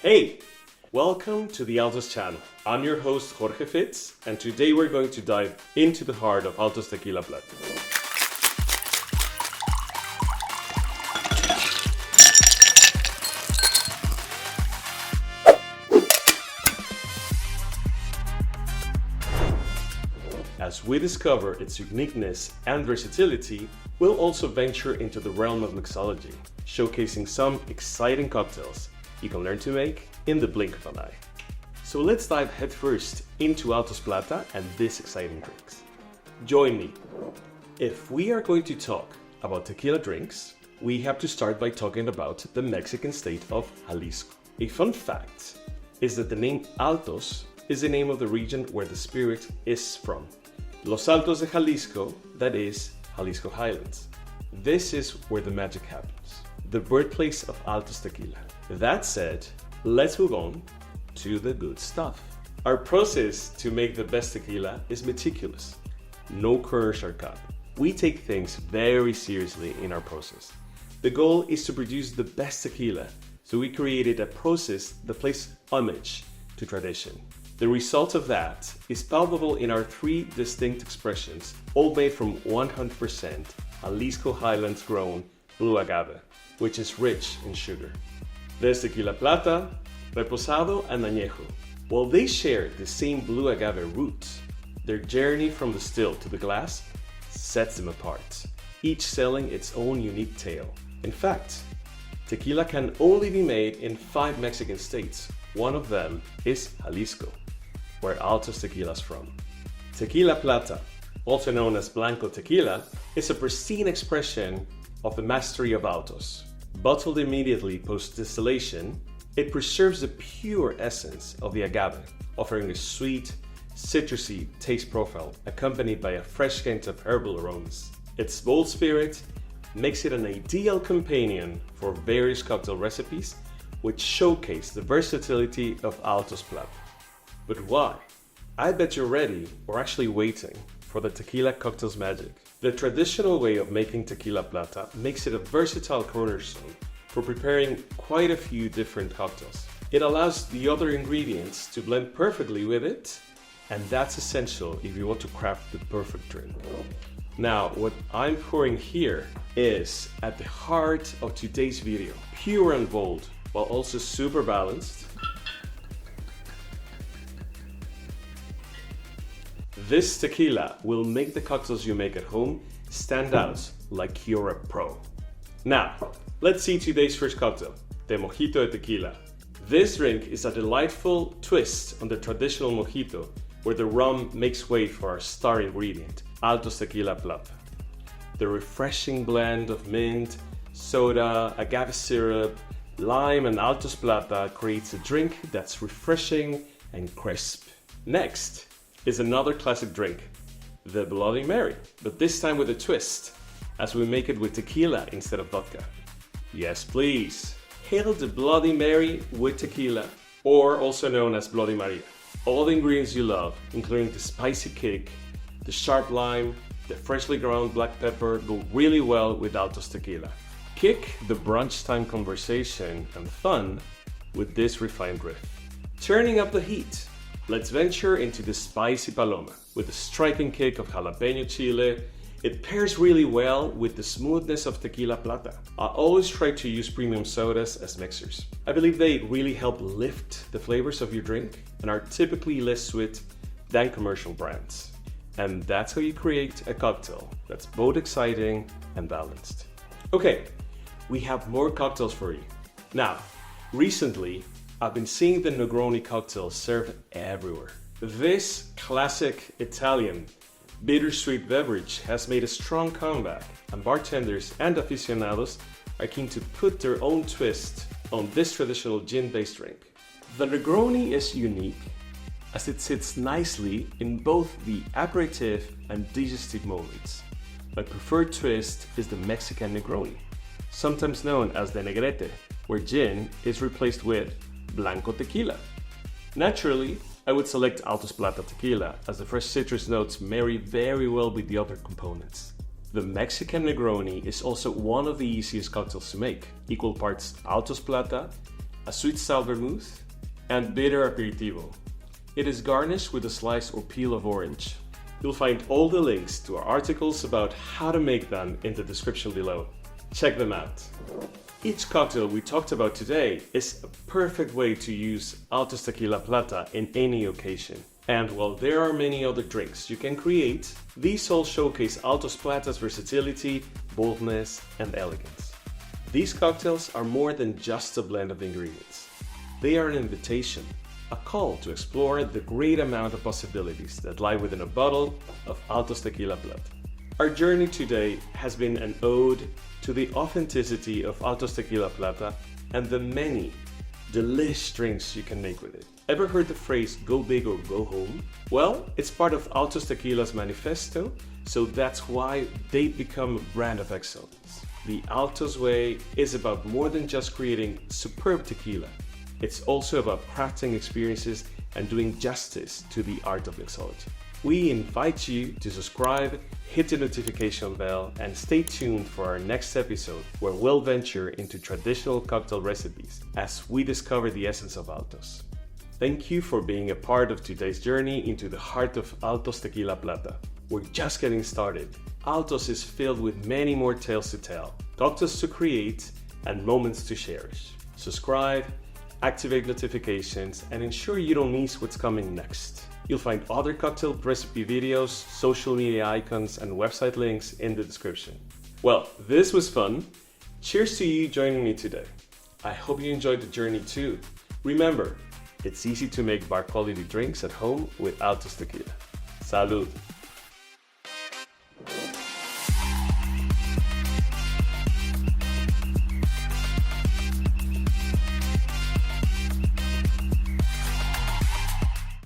Hey, welcome to the Altos channel. I'm your host Jorge Fitz, and today we're going to dive into the heart of Altos Tequila Plata. As we discover its uniqueness and versatility, we'll also venture into the realm of mixology, showcasing some exciting cocktails you can learn to make in the blink of an eye. So let's dive headfirst into Altos Plata and these exciting drinks. Join me. If we are going to talk about tequila drinks, we have to start by talking about the Mexican state of Jalisco. A fun fact is that the name Altos is the name of the region where the spirit is from. Los Altos de Jalisco, that is, Jalisco Highlands. This is where the magic happens, the birthplace of Altos Tequila. That said, let's move on to the good stuff. Our process to make the best tequila is meticulous. No corners are cut. We take things very seriously in our process. The goal is to produce the best tequila, so we created a process that plays homage to tradition. The result of that is palpable in our three distinct expressions, all made from 100% Jalisco Highlands grown blue agave, which is rich in sugar. There's Tequila Plata, Reposado, and Añejo. While they share the same blue agave roots, their journey from the still to the glass sets them apart, each selling its own unique tale. In fact, tequila can only be made in 5 Mexican states. One of them is Jalisco, where Altos Tequila is from. Tequila Plata, also known as Blanco Tequila, is a pristine expression of the mastery of Altos. Bottled immediately post-distillation, it preserves the pure essence of the agave, offering a sweet, citrusy taste profile accompanied by a fresh hint of herbal aromas. Its bold spirit makes it an ideal companion for various cocktail recipes, which showcase the versatility of Altos Plata. But why? I bet you're ready, or actually waiting, for the tequila cocktail's magic. The traditional way of making Tequila Plata makes it a versatile cornerstone for preparing quite a few different cocktails. It allows the other ingredients to blend perfectly with it, and that's essential if you want to craft the perfect drink. Now, what I'm pouring here is at the heart of today's video, pure and bold, while also super balanced. This tequila will make the cocktails you make at home stand out like you're a pro. Now, let's see today's first cocktail, the Mojito Tequila. This drink is a delightful twist on the traditional mojito, where the rum makes way for our star ingredient, Altos Tequila Plata. The refreshing blend of mint, soda, agave syrup, lime, and Altos Plata creates a drink that's refreshing and crisp. Next is another classic drink, the Bloody Mary, but this time with a twist, as we make it with tequila instead of vodka. Yes, please. Hail the Bloody Mary with tequila, or also known as Bloody Maria. All the ingredients you love, including the spicy kick, the sharp lime, the freshly ground black pepper, go really well with Altos Tequila. Kick the brunch time conversation and fun with this refined riff. Turning up the heat, let's venture into the Spicy Paloma. With a striking kick of jalapeno chile, it pairs really well with the smoothness of Tequila Plata. I always try to use premium sodas as mixers. I believe they really help lift the flavors of your drink and are typically less sweet than commercial brands. And that's how you create a cocktail that's both exciting and balanced. Okay, we have more cocktails for you. Now, recently, I've been seeing the Negroni cocktail served everywhere. This classic Italian bittersweet beverage has made a strong comeback, and bartenders and aficionados are keen to put their own twist on this traditional gin-based drink. The Negroni is unique as it sits nicely in both the aperitif and digestive moments. My preferred twist is the Mexican Negroni, sometimes known as the Negrete, where gin is replaced with Blanco Tequila. Naturally, I would select Altos Plata Tequila, as the fresh citrus notes marry very well with the other components. The Mexican Negroni is also one of the easiest cocktails to make, equal parts Altos Plata a sweet-style vermouth, and bitter aperitivo. It is garnished with a slice or peel of orange. You'll find all the links to our articles about how to make them in the description below. Check them out. Each cocktail we talked about today is a perfect way to use Altos Tequila Plata in any occasion. And while there are many other drinks you can create, these all showcase Altos Plata's versatility, boldness, and elegance. These cocktails are more than just a blend of ingredients. They are an invitation, a call to explore the great amount of possibilities that lie within a bottle of Altos Tequila Plata. Our journey today has been an ode to the authenticity of Altos Tequila Plata and the many delicious drinks you can make with it. Ever heard the phrase go big or go home? Well, it's part of Altos Tequila's manifesto, so that's why they've become a brand of excellence. The Altos way is about more than just creating superb tequila. It's also about crafting experiences and doing justice to the art of mixology. We invite you to subscribe, hit the notification bell, and stay tuned for our next episode where we'll venture into traditional cocktail recipes as we discover the essence of Altos. Thank you for being a part of today's journey into the heart of Altos Tequila Plata. We're just getting started. Altos is filled with many more tales to tell, cocktails to create, and moments to cherish. Subscribe, activate notifications, and ensure you don't miss what's coming next. You'll find other cocktail recipe videos, social media icons, and website links in the description. Well, this was fun. Cheers to you joining me today. I hope you enjoyed the journey too. Remember, it's easy to make bar quality drinks at home with Altos Tequila. Salud!